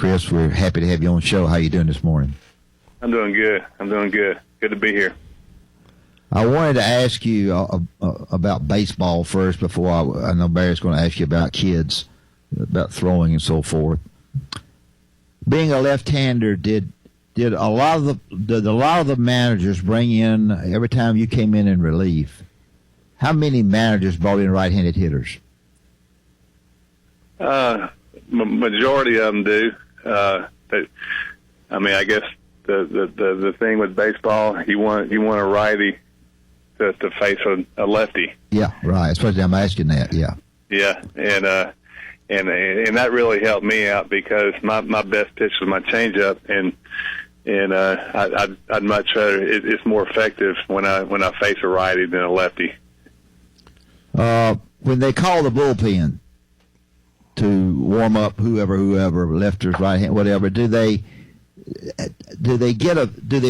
Chris, we're happy to have you on the show. How you doing this morning? I'm doing good. Good to be here. I wanted to ask you about baseball first before I know Barry's going to ask you about kids, about throwing and so forth. Being a left-hander, did a lot of the managers bring in every time you came in relief? How many managers brought in right-handed hitters? Majority of them do. I guess the thing with baseball, you want a righty to face a lefty. Yeah, right. Especially I'm asking that. Yeah. Yeah, and that really helped me out because my best pitch was my changeup, and I'd much rather it's more effective when I face a righty than a lefty. When they call the bullpen to warm up whoever, lefters, right hand, whatever, do they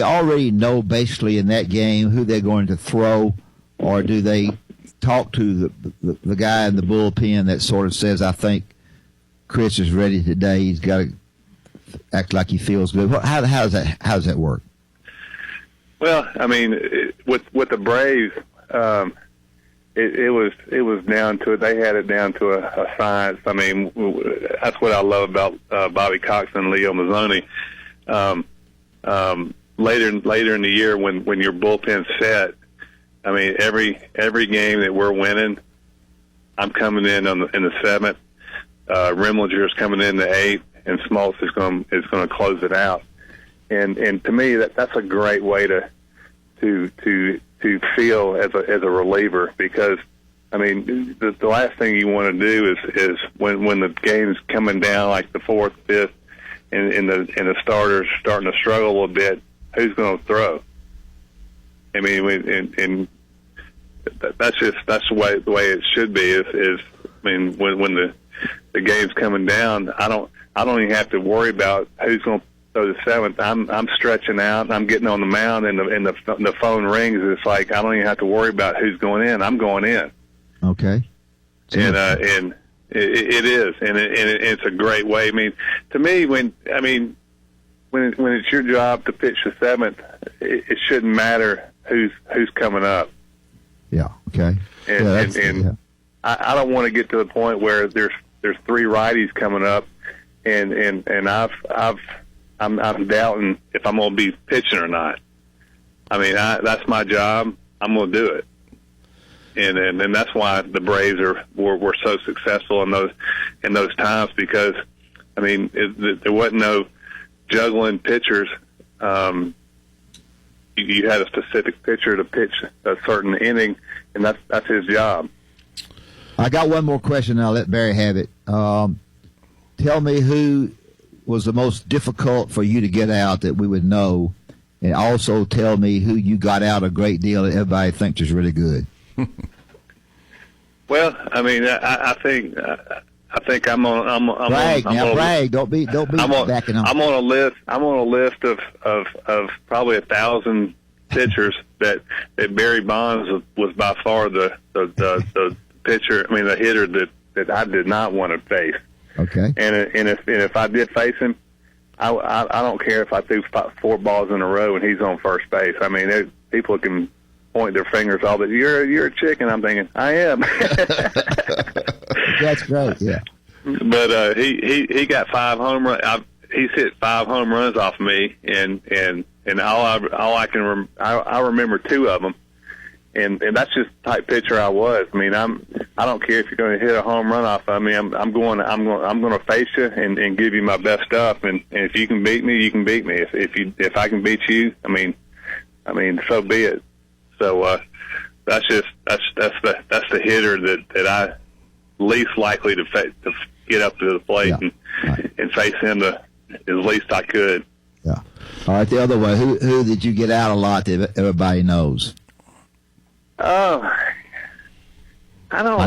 already know basically in that game who they're going to throw, or do they talk to the guy in the bullpen that sort of says, I think Chris is ready today, he's got to act like he feels good? How does that work? Well, I mean, with the Braves, it was down to it. They had it down to a science. I mean, that's what I love about Bobby Cox and Leo Mazzoni. Later in the year when your bullpen's set, I mean, every game that we're winning, I'm coming in in the seventh. Rimlinger's coming in the eighth, and Smoltz is going to close it out. And to me, that's a great way to feel as a reliever, because I mean the last thing you want to do is when the game's coming down like the fourth, fifth, and the starter's starting to struggle a little bit, who's going to throw? I mean, and that's the way it should be. Is I mean, when the game's coming down, I don't even have to worry about who's going to throw the seventh. I'm stretching out. I'm getting on the mound, and the phone rings. It's like I don't even have to worry about who's going in. I'm going in. Okay. And it is, and it's a great way. I mean, to me, when it's your job to pitch the seventh, it shouldn't matter who's coming up. Yeah. Okay. And I don't want to get to the point where there's three righties coming up, and I'm doubting if I'm going to be pitching or not. I mean, that's my job. I'm going to do it. And that's why the Braves were so successful in those times, because I mean there wasn't no juggling pitchers. You had a specific pitcher to pitch a certain inning, and that's his job. I got one more question, and I'll let Barry have it. Tell me who was the most difficult for you to get out that we would know, and also tell me who you got out a great deal that everybody thinks is really good. Well, I mean, I think I'm on. Brag. Don't be backing on. I'm on a list. I'm on a list of probably 1,000 pitchers that Barry Bonds was by far the pitcher. I mean, the hitter that I did not want to face. Okay. And if I did face him, I don't care if I threw 4 balls in a row and he's on first base. I mean, people can point their fingers all that you're a chicken. I'm thinking I am. That's great. Yeah. But he got 5 home runs. He's hit 5 home runs off me, and I remember 2 of them. And that's just the type pitcher I was. I mean, I don't care if you're going to hit a home run off of me. I'm going to face you and give you my best stuff. And if you can beat me, you can beat me. If I can beat you, I mean, so be it. So that's the hitter that I least likely to get up to the plate and face him as least I could. Yeah. All right. The other way, who did you get out a lot that everybody knows? Oh, I know a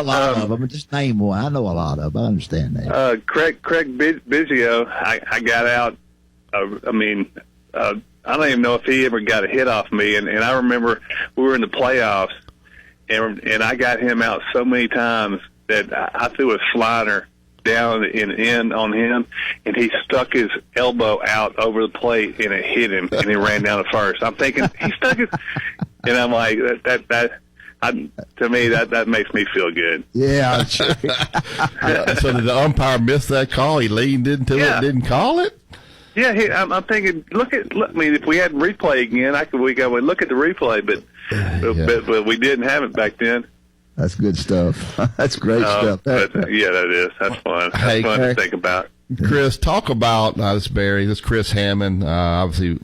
lot of them. Just name one. I know a lot of them. I understand that. Craig Biggio, I got out. I don't even know if he ever got a hit off me. And I remember we were in the playoffs, and I got him out so many times that I threw a slider down and in on him, and he stuck his elbow out over the plate, and it hit him, and he ran down to first. I'm thinking, he stuck his, and I'm like, to me, that makes me feel good. Yeah. So did the umpire miss that call? He leaned into it, didn't call it? Yeah, I'm thinking. Look. I mean, if we had replay again, we go and look at the replay, but we didn't have it back then. That's good stuff. That's great stuff. Yeah, that is. That's fun. That's fun to think about. Chris, talk about this Barry. This Chris Hammond, obviously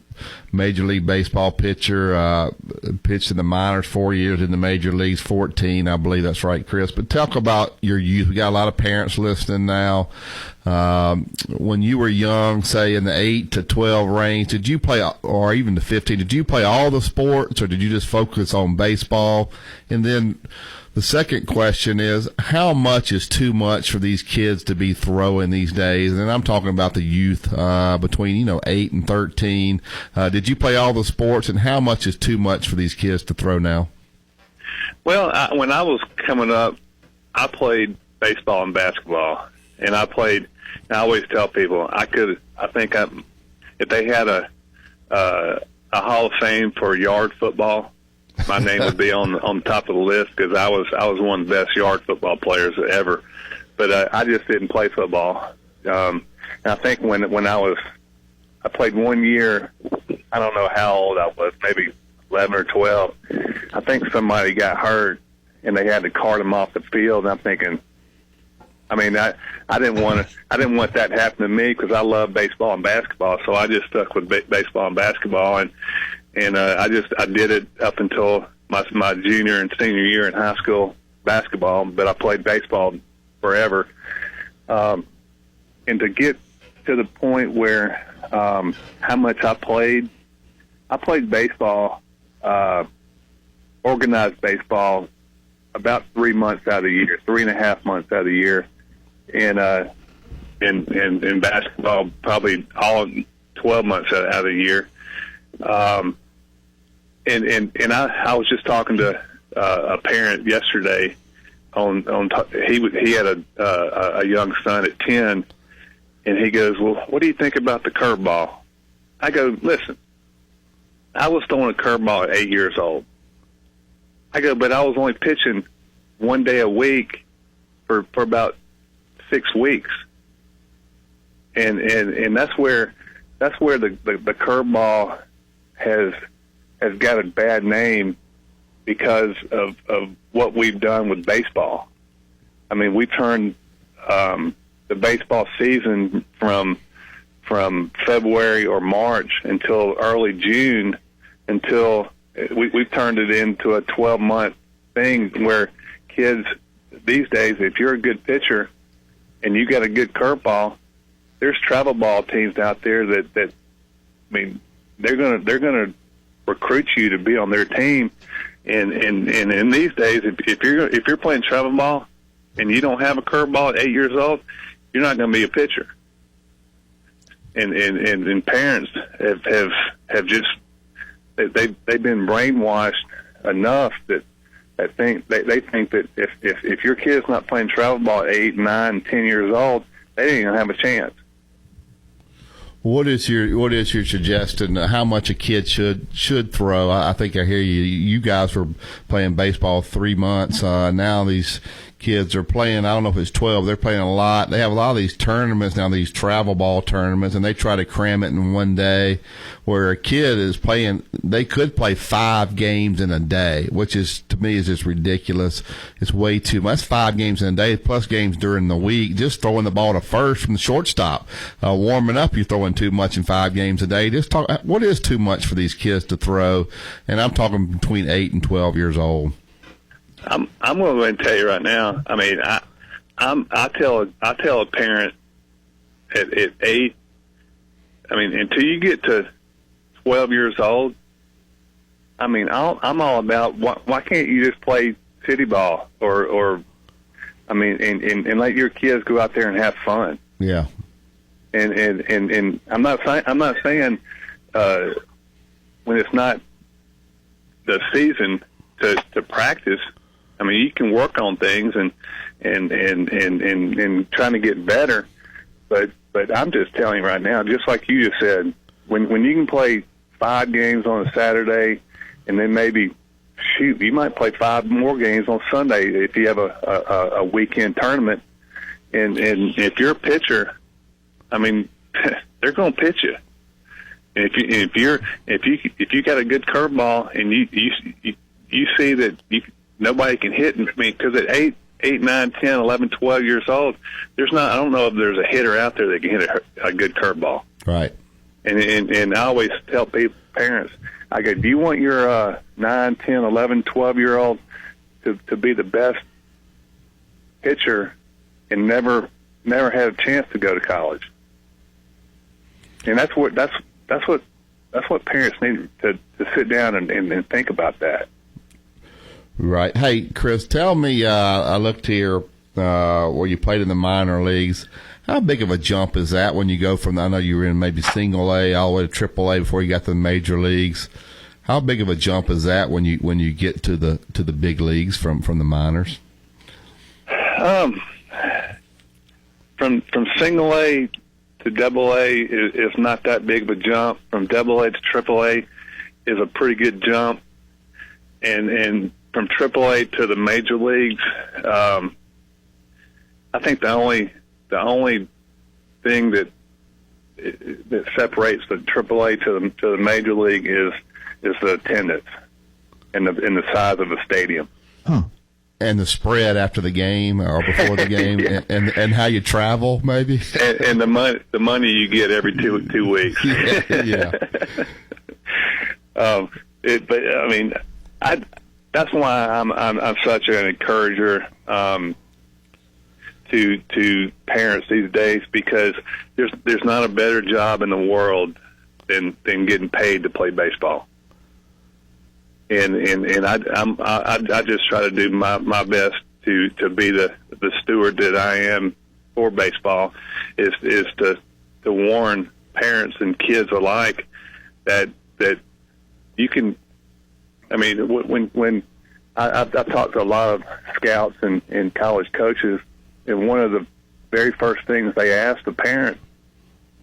Major League Baseball pitcher, pitched in the minors 4 years, in the major leagues 14. I believe that's right, Chris. But talk about your youth. We got a lot of parents listening now. When you were young, say in the 8 to 12 range, did you play, or even the 15, did you play all the sports, or did you just focus on baseball? And then the second question is, how much is too much for these kids to be throwing these days? And I'm talking about the youth between 8 and 13. Did you play all the sports, and how much is too much for these kids to throw now? Well, when I was coming up, I played baseball and basketball, and I always tell people if they had a Hall of Fame for yard football, my name would be on top of the list, because I was one of the best yard football players ever. But I just didn't play football. And I think when I played 1 year, I don't know how old I was, maybe 11 or 12. I think somebody got hurt, and they had to cart him off the field. And I'm thinking, I didn't want that to happen to me, because I love baseball and basketball. So I just stuck with baseball and basketball, and I did it up until my junior and senior year in high school basketball. But I played baseball forever, and to get to the point where how much I played baseball, organized baseball, about 3 months out of the year, 3.5 months out of the year, and in basketball probably all 12 months out of the year. And I was just talking to a parent yesterday. He had a young son at 10, and he goes, "Well, what do you think about the curveball?" I go, "Listen, I was throwing a curveball at 8 years old." I go, "But I was only pitching 1 day a week for about 6 weeks," and that's where the curveball has got a bad name because of what we've done with baseball. I mean, we turned the baseball season from February or March until early June, until we've turned it into a 12-month thing where kids these days, if you're a good pitcher and you got a good curveball, there's travel ball teams out there that I mean, they're gonna recruit you to be on their team, and in these days, if you're playing travel ball and you don't have a curveball at 8 years old, you're not going to be a pitcher. And parents have just they've been brainwashed enough that they think that if your kid's not playing travel ball at 8, 9, 10 years old, they ain't gonna have a chance. What is your suggestion? How much a kid should throw? I think I hear you. You guys were playing baseball 3 months. Now these kids are playing, I don't know if it's 12, they're playing a lot. They have a lot of these tournaments now, these travel ball tournaments, and they try to cram it in one day, where a kid is playing, they could play 5 games in a day, which is, to me, is just ridiculous. It's way too much. That's 5 games in a day, plus games during the week. Just throwing the ball to first from the shortstop. Warming up, you're throwing too much in 5 games a day. Just talk, what is too much for these kids to throw? And I'm talking between 8 and 12 years old. I'm going to tell you right now. I mean, I tell a parent at 8. I mean, until you get to 12 years old. I mean, I'm all about why can't you just play city ball or I mean, and let your kids go out there and have fun. Yeah. And I'm not saying when it's not the season to practice. I mean, you can work on things, and and trying to get better. But I'm just telling you right now, just like you just said, when you can play 5 games on a Saturday, and then maybe you might play 5 more games on Sunday if you have a weekend tournament. And if you're a pitcher, I mean, they're going to pitch you. And if you got a good curveball and you see that nobody can hit, I mean, because at 8, 9, 10, 11, 12 years old, I don't know if there's a hitter out there that can hit a good curveball. Right. And I always tell parents, I go, do you want your 9, 10, 11, 12-year-old to be the best pitcher and never had a chance to go to college? And that's what parents need to sit down and think about that. Right. Hey, Chris, tell me, I looked here where you played in the minor leagues. How big of a jump is that when you go from, I know you were in maybe single A all the way to triple A before you got to the major leagues. How big of a jump is that when you get to the big leagues from the minors? From single A to double A is not that big of a jump. From double A to triple A is a pretty good jump. And from triple A to the major leagues, I think the only thing that separates the triple A to the major league is the attendance and the size of the stadium. Huh. And the spread after the game or before the game, Yeah. and how you travel, maybe, and the money you get every two weeks. yeah. But I mean, that's why I'm such an encourager to parents these days, because there's not a better job in the world than getting paid to play baseball. And I just try to do my best to be the steward that I am for baseball, is to warn parents and kids alike that you can. I mean, when I've talked to a lot of scouts and college coaches, and one of the very first things they ask the parent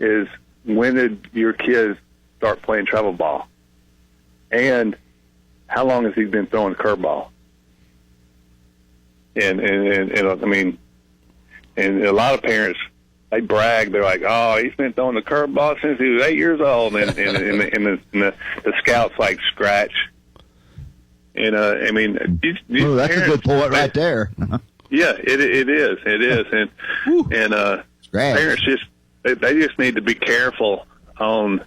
is, when did your kids start playing travel ball? And how long has he been throwing a curveball? And I mean, and a lot of parents, they brag. They're like, "Oh, he's been throwing the curveball since he was 8 years old," and the scouts like scratch. And I mean, Oh, that's a good point right there. Yeah, it is, and Scratch. parents they just need to be careful on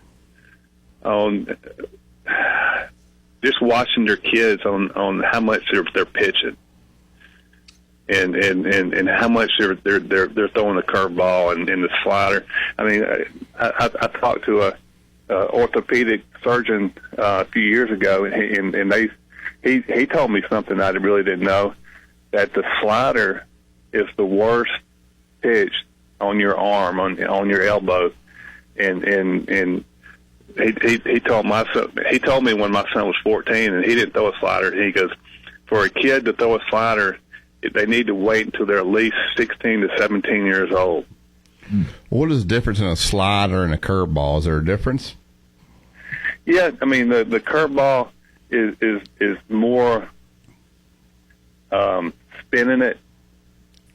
just watching their kids on how much they're pitching, and how much they're throwing the curveball and the slider. I mean, I talked to a orthopedic surgeon a few years ago, and he told me something I really didn't know, that the slider is the worst pitch on your arm, on your elbow, and he told me when my son was 14 and he didn't throw a slider. He goes, for a kid to throw a slider, they need to wait until they're at least 16 to 17 years old. What is the difference in a slider and a curveball? Is there a difference? Yeah, I mean the curveball is more spinning it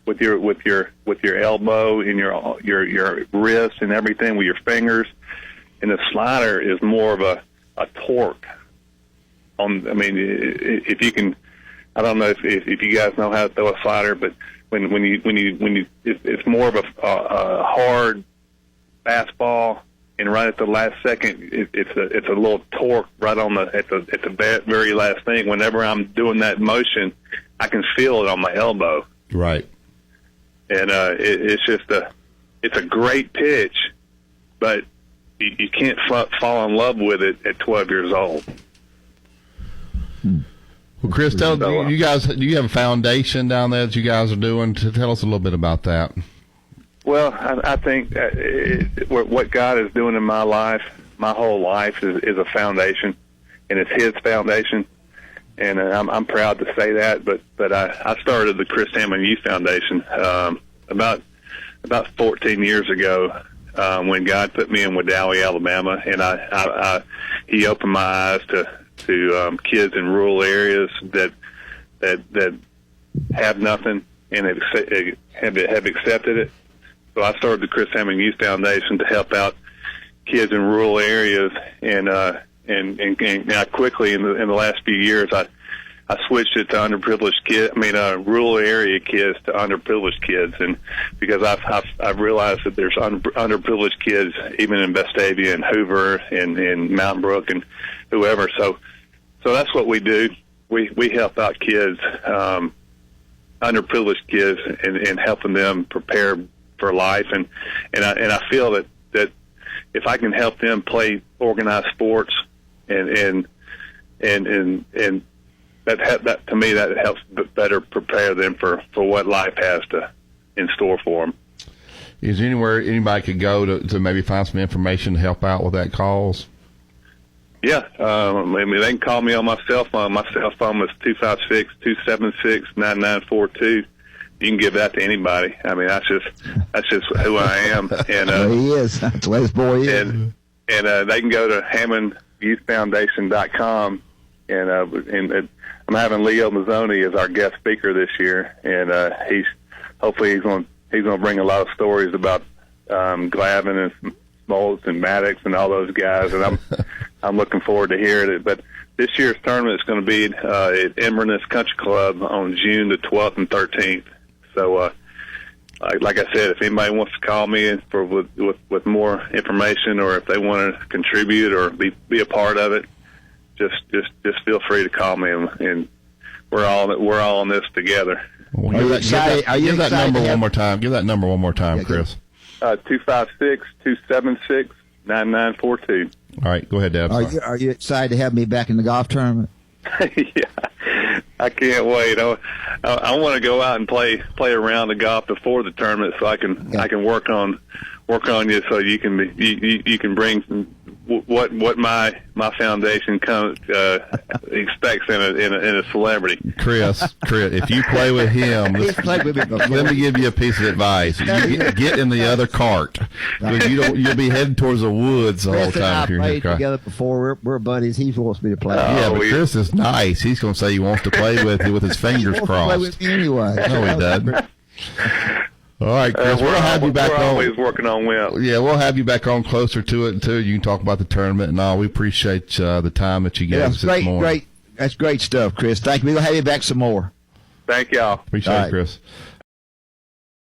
with your elbow and your wrist and everything with your fingers, and the slider is more of a torque. I mean, if you can, I don't know if you guys know how to throw a slider, but when you it's more of a hard fastball, and right at the last second, it's a little torque right on at the very last thing. Whenever I'm doing that motion, I can feel it on my elbow. Right. And it's just it's a great pitch, but you can't fall in love with it at 12 years old. Well, Chris, do you have a foundation down there that you guys are doing? Tell us a little bit about that. Well, I think what God is doing in my life, my whole life, is a foundation, and it's His foundation. I'm proud to say that. But I started the Chris Hammond Youth Foundation about 14 years ago when God put me in Wedowee, Alabama, and He opened my eyes to kids in rural areas that have nothing and have accepted it. So I started the Chris Hammond Youth Foundation to help out kids in rural areas, and now quickly in the last few years, I switched it to rural area kids to underprivileged kids, and because I've realized that there's underprivileged kids even in Vestavia and Hoover and in Mountain Brook and whoever. So that's what we do. We help out kids, underprivileged kids, and helping them prepare for life, and I feel that if I can help them play organized sports, and that to me that helps better prepare them for what life has in store for them. Is there anywhere anybody could go to maybe find some information to help out with that cause? Yeah, they can call me on my cell phone. My cell phone is 256-276-9942. You can give that to anybody. I mean, that's just who I am. And he is. That's what his boy is. And they can go to HammondYouthFoundation.com. And I'm having Leo Mazzoni as our guest speaker this year, and he's going to bring a lot of stories about Glavin and Smoltz and Maddox and all those guys, and I'm looking forward to hearing it. But this year's tournament is going to be at Inverness Country Club on June the 12th and 13th. So, like I said, if anybody wants to call me with more information, or if they want to contribute or be a part of it, just feel free to call me, and we're all in this together. Well, give that number one more time. Give that number one more time, Chris. 256-276-9942. All right, go ahead, Dad. Are you excited to have me back in the golf tournament? Yeah, I can't wait. I want to go out and play a round of golf before the tournament, so I can work on you, so you can bring what my foundation expects in a celebrity. Chris, if you play with him, let me give you a piece of advice. You get in the other cart, because you'll be heading towards the woods the whole time. Chris and I played together before. We're buddies. He wants me to play. But Chris is nice. He's going to say he wants to play with you with his fingers crossed. Play with me anyway. No, he doesn't. All right, Chris, we'll have you back on. We're always working on Wimp. Yeah, we'll have you back on closer to it, too. You can talk about the tournament and all. We appreciate the time that you gave us this morning. That's great stuff, Chris. Thank you. We'll have you back some more. Thank y'all. Appreciate it, Chris.